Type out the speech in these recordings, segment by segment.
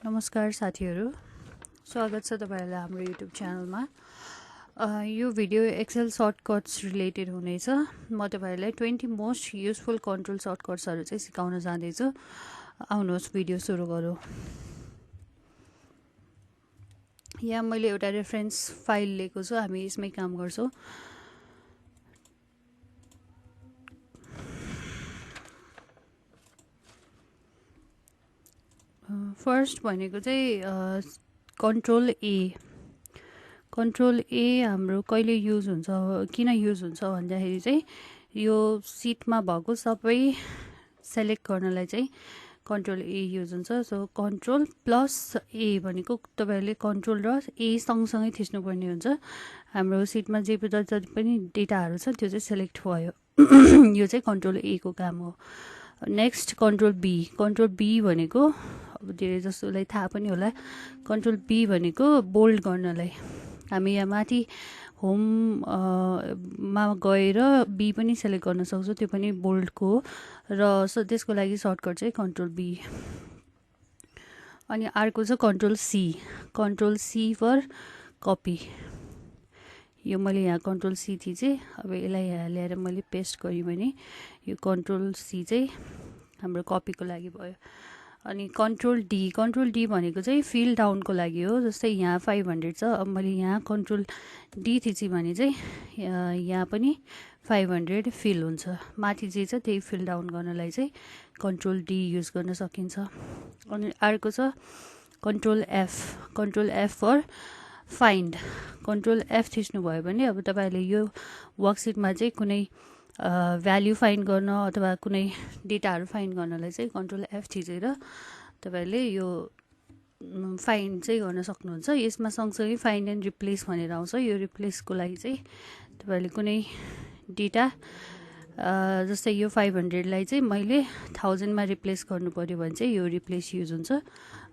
नमस्कार साथीहरु, स्वागत छ तपाईहरुलाई हाम्रो YouTube च्यानलमा। यो भिडियो एक्सेल सर्टकट्स रिलेटेड हुनेछ। म तपाईहरुलाई 20 मोस्ट युजफुल कन्ट्रोल सर्टकट्सहरु चाहिँ सिकाउन जाँदै छु। आउनुहोस् भिडियो सुरु गरौँ। यहाँ मैले एउटा रेफरेन्स फाइल लिएको छु, हामी यसमै काम गर्छौं। फर्स्ट भनेको चाहिँ कन्ट्रोल ए। कन्ट्रोल ए हाम्रो कहिले युज हुन्छ, किन युज हुन्छ भन्दाखेरि चाहिँ यो सिटमा भएको सबै सेलेक्ट गर्नलाई चाहिँ कन्ट्रोल ए युज हुन्छ। सो कन्ट्रोल प्लस ए भनेको तपाईहरुले कन्ट्रोल र ए सँगसँगै थिच्नुपर्ने हुन्छ। हाम्रो सिटमा जे जति पनि डेटाहरु छ त्यो चाहिँ सेलेक्ट भयो। यो चाहिँ कन्ट्रोल ए को काम हो। Next control B. Control B भनेको अब धेरै जसोलाई थाहा पनि होला, कन्ट्रोल बी भनेको बोल्ड गर्नलाई। हामी यहाँ माथि होम मा गएर बी पनि सेलेक्ट गर्न सक्छौं, त्यो पनि बोल्डको र त्यसको लागि सर्टकट चाहिँ कन्ट्रोल बी। अनि अर्को छ control C. Control C for copy. यो मैले यहाँ कन्ट्रोल सी थिचे, अब यसलाई यहाँ ल्याएर मैले पेस्ट गरेँ भने यो कन्ट्रोल सी चाहिँ हाम्रो कपीको लागि भयो। अनि कन्ट्रोल डी। कन्ट्रोल डी भनेको चाहिँ फिल डाउनको लागि हो। जस्तै यहाँ 500 छ, अब मैले यहाँ कन्ट्रोल डी थिचे भने चाहिँ यहाँ पनि 500 फिल हुन्छ। माथि जे छ त्यही फिल डाउन गर्नलाई चाहिँ कन्ट्रोल डी युज गर्न सकिन्छ। अनि अर्को छ control F. Control F for find. Control F थिच्नु भयो भने अब तपाईहरुले यो वर्कसिटमा चाहिँ कुनै भ्यालु फाइन्ड गर्न अथवा कुनै डेटाहरु फाइन्ड गर्नलाई चाहिँ कन्ट्रोल एफ थिचेर तपाईहरुले यो फाइन्ड चाहिँ गर्न सक्नुहुन्छ। यसमा सँगसँगै फाइन्ड एन्ड रिप्लेस भनेर आउँछ। यो रिप्लेसको लागि चाहिँ तपाईहरुले कुनै डेटा जस्तै यो 500 लाई चाहिँ मैले 1000 मा रिप्लेस गर्नु पर्यो भने चाहिँ यो रिप्लेस युज हुन्छ।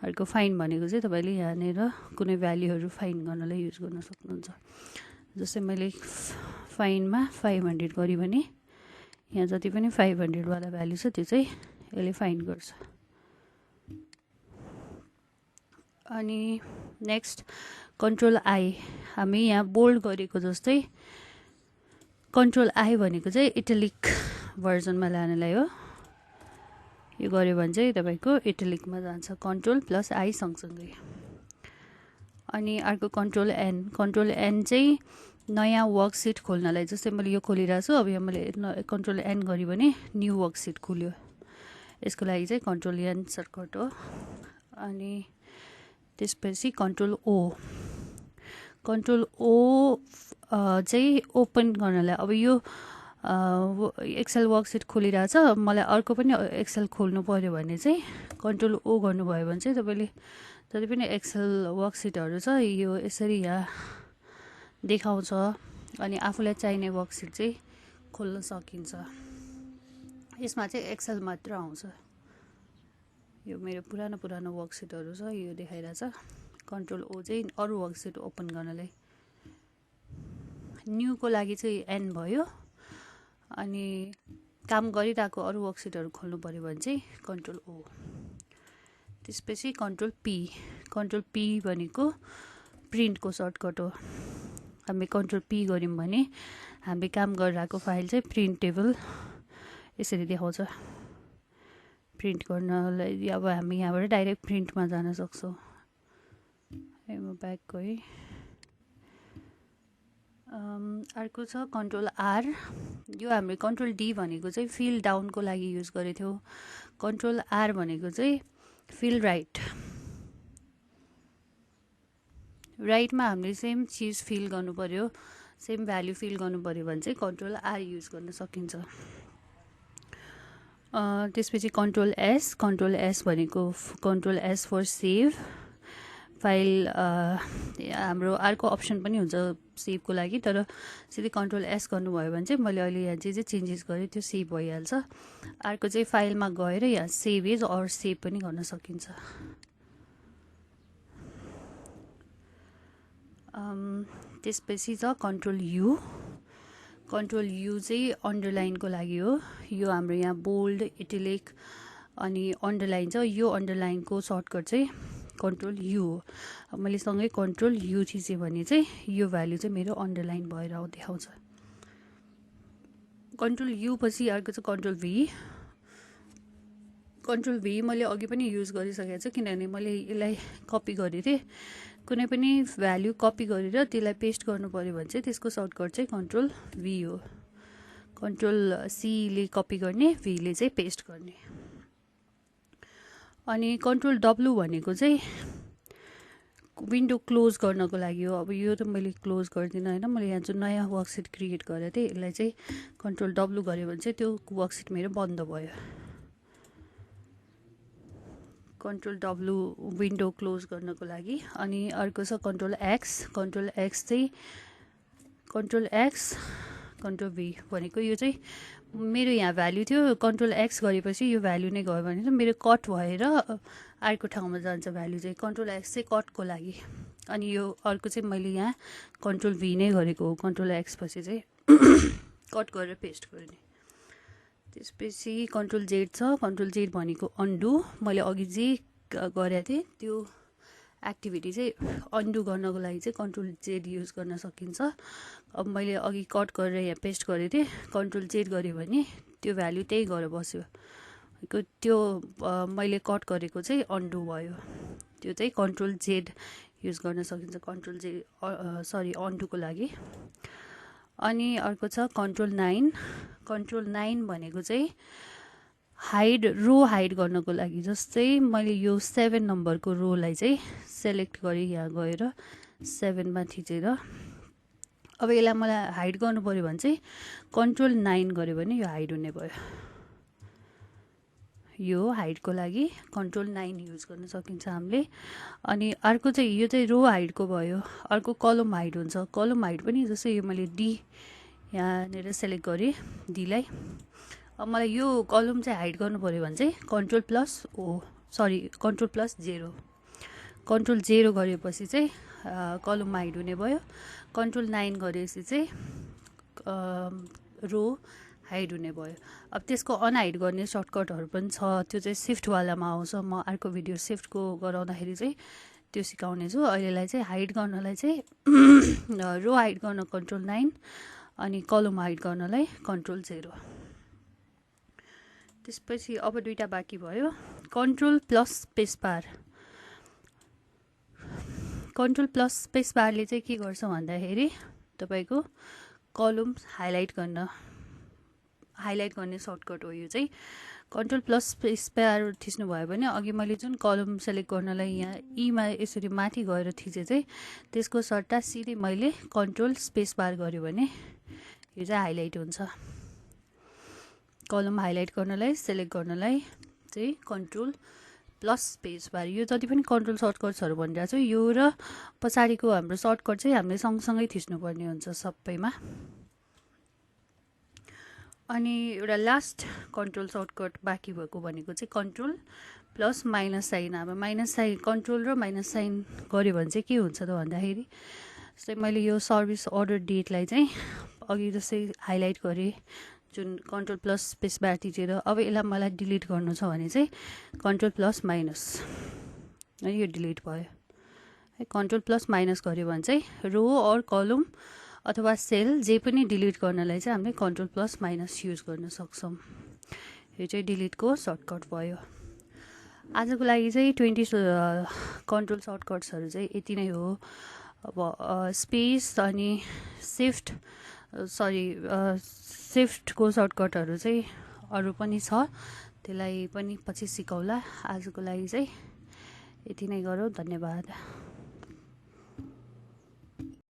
अर्को फाइन्ड भनेको चाहिँ तपाईले यहाँनेर कुनै भ्यालुहरु फाइन्ड गर्नलाई युज गर्न सक्नुहुन्छ। जस्तै मैले फाइन्डमा 500 गरे भने यहाँ जति पनि 500 वाला भ्यालु छ त्यो चाहिँ यसले फाइन्ड गर्छ। अनि नेक्स्ट कन्ट्रोल आई। हामी यहाँ बोल्ड गरेको जस्तै कन्ट्रोल आई भनेको चाहिँ इटालिक भर्जनमा लानलाई हो। यो गर्यो भने चाहिँ तपाईको इटालिकमा जान्छ, कन्ट्रोल प्लस आई सँगसँगै। अनि अर्को कन्ट्रोल एन। कन्ट्रोल एन चाहिँ नयाँ वर्कसिट खोल्नलाई। जस्तै मैले यो खोलिरहेको छु, अब यो मैले कन्ट्रोल एन गरे भने न्यू वर्कसिट खुल्यो। यसको लागि चाहिँ कन्ट्रोल एन सर्टकट हो। अनि त्यसपछि कन्ट्रोल ओ। कन्ट्रोल ओ चाहिँ ओपन गर्नलाई। अब यो एक्सेल वर्कसिट खोलिरहेछ, मलाई अर्को पनि एक्सेल खोल्नु पर्यो भने चाहिँ कन्ट्रोल ओ गर्नुभयो भने चाहिँ तपाईले जति पनि एक्सेल वर्कसिटहरु छ यो यसरी यहाँ देखाउँछ। अनि आफूलाई चाहिने वर्कसिट चाहिँ खोल्न सकिन्छ। यसमा चाहिँ एक्सेल मात्र आउँछ। यो मेरो पुरानो वर्कसिटहरु छ, यो देखाइरहेछ। कन्ट्रोल ओ चाहिँ अरु वर्कसिट ओपन गर्नलाई। न्यू को लागि चाहिँ एन भयो। अनि काम गरिरहेको अरु वर्कसिटहरु खोल्नु पर्यो भने चाहिँ कन्ट्रोल ओ। त्यसपछि कन्ट्रोल पी। कन्ट्रोल पी भनेको प्रिन्टको सर्टकट हो। हामी कन्ट्रोल पी गर्यौं भने हामी काम गरिरहेको फाइल चाहिँ प्रिन्टेबल यसरी देखाउँछ। प्रिन्ट गर्नलाई अब हामी यहाँबाट डाइरेक्ट प्रिन्टमा जान सक्छौं। म ब्याक गएँ। अर्को छ कन्ट्रोल आर। यो हामीले कन्ट्रोल डी भनेको चाहिँ फिल डाउनको लागि युज गरेथ्यौ। कन्ट्रोल आर भनेको चाहिँ फिल राइट। राइटमा हामीले सेम चीज फिल गर्नु पर्यो, सेम भ्यालु फिल गर्नु पर्यो भने चाहिँ कन्ट्रोल आर युज गर्न सकिन्छ। त्यसपछि कन्ट्रोल एस। कन्ट्रोल एस भनेको control S for save file. हाम्रो अर्को अप्सन पनि हुन्छ सेभको लागि, तर सिधै कन्ट्रोल एस गर्नुभयो भने चाहिँ मैले अहिले यहाँ जे चेन्जेस गरेँ त्यो सेभ भइहाल्छ। अर्को चाहिँ फाइलमा गएर यहाँ सेभ एज अर सेभ पनि गर्न सकिन्छ। त्यसपछि छ कन्ट्रोल यु। कन्ट्रोल यु चाहिँ अन्डरलाइनको लागि हो। यो हाम्रो यहाँ बोल्ड, इटालिक अनि अन्डरलाइन छ। यो अन्डरलाइनको सर्टकट चाहिँ कन्ट्रोल यु हो। अब मैले सँगै कन्ट्रोल यु थिचेँ भने चाहिँ यो भ्याल्यु चाहिँ मेरो अन्डरलाइन भएर देखाउँछ। कन्ट्रोल यु पछि अर्को चाहिँ कन्ट्रोल भी। कन्ट्रोल भी मैले अघि पनि युज गरिसकेको छु, किनभने मैले यसलाई कपी गरेको थिएँ। कुनै पनि भ्याल्यु कपी गरेर त्यसलाई पेस्ट गर्नु पऱ्यो भने चाहिँ त्यसको सर्टकट चाहिँ कन्ट्रोल भी हो। कन्ट्रोल सीले कपी गर्ने, भीले चाहिँ पेस्ट गर्ने। अनि कन्ट्रोल डब्लु भनेको चाहिँ विन्डो क्लोज गर्नको लागि हो। अब यो त मैले क्लोज गर्दिनँ होइन, मैले यहाँ जुन नयाँ वर्कसिट क्रिएट गरेको थिएँ यसलाई चाहिँ कन्ट्रोल डब्लु गऱ्यो भने चाहिँ त्यो वर्कसिट मेरो बन्द भयो। कन्ट्रोल डब्लु विन्डो क्लोज गर्नको लागि। अनि अर्को छ कन्ट्रोल एक्स। कन्ट्रोल एक्स चाहिँ कन्ट्रोल एक्स कन्ट्रोल भी भनेको यो चाहिँ मेरो यहाँ भ्याल्यु थियो, कन्ट्रोल एक्स गरेपछि यो भ्याल्यु नै गयो भने मेरो कट भएर अर्को ठाउँमा जान्छ भ्याल्यु चाहिँ। कन्ट्रोल एक्स चाहिँ कटको लागि। अनि यो अर्को चाहिँ मैले यहाँ कन्ट्रोल भी नै गरेको हो। कन्ट्रोल एक्स पछि चाहिँ कट गरेर पेस्ट गर्ने। त्यसपछि कन्ट्रोल जेड छ। कन्ट्रोल जेड भनेको अन्डु। मैले अघि जे गरेको थिएँ त्यो एक्टिभिटी चाहिँ अन्डु गर्नको लागि चाहिँ कन्ट्रोल जेड युज गर्न सकिन्छ। अब मैले अघि कट गरेर यहाँ पेस्ट गरेको थिएँ, कन्ट्रोल जेड गऱ्यो भने त्यो भ्याल्यु त्यही गएर बस्यो। त्यो मैले कट गरेको चाहिँ अन्डु भयो। त्यो चाहिँ कन्ट्रोल जेड युज गर्न सकिन्छ कन्ट्रोल जेड अन्डुको लागि। अनि अर्को छ कन्ट्रोल 9। कन्ट्रोल 9 भनेको चाहिँ हाइड रो हाइड गर्नको लागि। जस्तै मैले यो 7 नम्बरको रोलाई चाहिँ सेलेक्ट गरेँ, यहाँ गएर 7 मा थिचेर अब यसलाई मलाई हाइड गर्नु पऱ्यो भने चाहिँ कन्ट्रोल 9 गऱ्यो भने यो हाइड हुने भयो। यो हाइडको लागि कन्ट्रोल 9 युज गर्न सकिन्छ हामीले। अनि अर्को चाहिँ यो चाहिँ रो हाइडको भयो। अर्को कलम हाइड हुन्छ। कलम हाइड पनि जस्तै यो मैले डी यहाँनिर सेलेक्ट गरेँ डीलाई। अब मलाई यो कलम चाहिँ हाइड गर्नु पऱ्यो भने चाहिँ कन्ट्रोल प्लस 0। कन्ट्रोल 0 गरेपछि चाहिँ कलम हाइड हुने भयो। कन्ट्रोल 9 गरेपछि चाहिँ रो हाइड हुने भयो। अब त्यसको अनहाइड गर्ने सर्टकटहरू पनि छ, त्यो चाहिँ सिफ्टवालामा आउँछ। म अर्को भिडियो सिफ्टको गराउँदाखेरि चाहिँ त्यो सिकाउने छु। अहिलेलाई चाहिँ हाइड गर्नलाई चाहिँ रो हाइड गर्न कन्ट्रोल 9 अनि कलम हाइड गर्नलाई कन्ट्रोल 0। त्यसपछि अब दुईटा बाँकी भयो, control plus space bar. Control plus space बारले चाहिँ के गर्छ भन्दाखेरि तपाईँको कलम हाइलाइट गर्ने सर्टकट हो। यो चाहिँ कन्ट्रोल प्लस स्पेस बार थिच्नु भयो भने अघि मैले जुन कलम सेलेक्ट गर्नलाई यहाँ ईमा यसरी माथि गएर थिचेँ चाहिँ त्यसको सट्टा सिधै मैले कन्ट्रोल स्पेस बार गर्यो भने यो चाहिँ हाइलाइट हुन्छ। कलम हाइलाइट गर्नलाई सेलेक्ट गर्नलाई चाहिँ कन्ट्रोल प्लस स्पेस बार। यो जति पनि कन्ट्रोल सर्टकट्सहरू भनिरहेको छु यो र पछाडिको हाम्रो सर्टकट चाहिँ हामीले सँगसँगै थिच्नुपर्ने हुन्छ सबैमा। अनि एउटा लास्ट कन्ट्रोल सर्टकट बाँकी भएको भनेको चाहिँ कन्ट्रोल प्लस माइनस साइन। अब माइनस साइन कन्ट्रोल र माइनस साइन गऱ्यो भने चाहिँ के हुन्छ त भन्दाखेरि जस्तै मैले यो सर्भिस अर्डर डेटलाई चाहिँ अघि जस्तै हाइलाइट गरेँ जुन कन्ट्रोल प्लस स्पेस बार थिचेर। अब यसलाई मलाई डिलिट गर्नु छ भने चाहिँ कन्ट्रोल प्लस माइनस, यो डिलिट भयो है। कन्ट्रोल प्लस माइनस गऱ्यो भने चाहिँ रो और कलम अथवा सेल जे पनि डिलिट गर्नलाई चाहिँ हामीले कन्ट्रोल प्लस माइनस युज गर्न सक्छौँ। यो चाहिँ डिलिटको सर्टकट भयो। आजको लागि चाहिँ 20 कन्ट्रोल सर्टकट्सहरू चाहिँ यति नै हो। अब स्पेस अनि सिफ्टको सर्टकटहरू चाहिँ अरू पनि छ, त्यसलाई पनि पछि सिकाउला। आजको लागि चाहिँ यति नै गरौँ। धन्यवाद।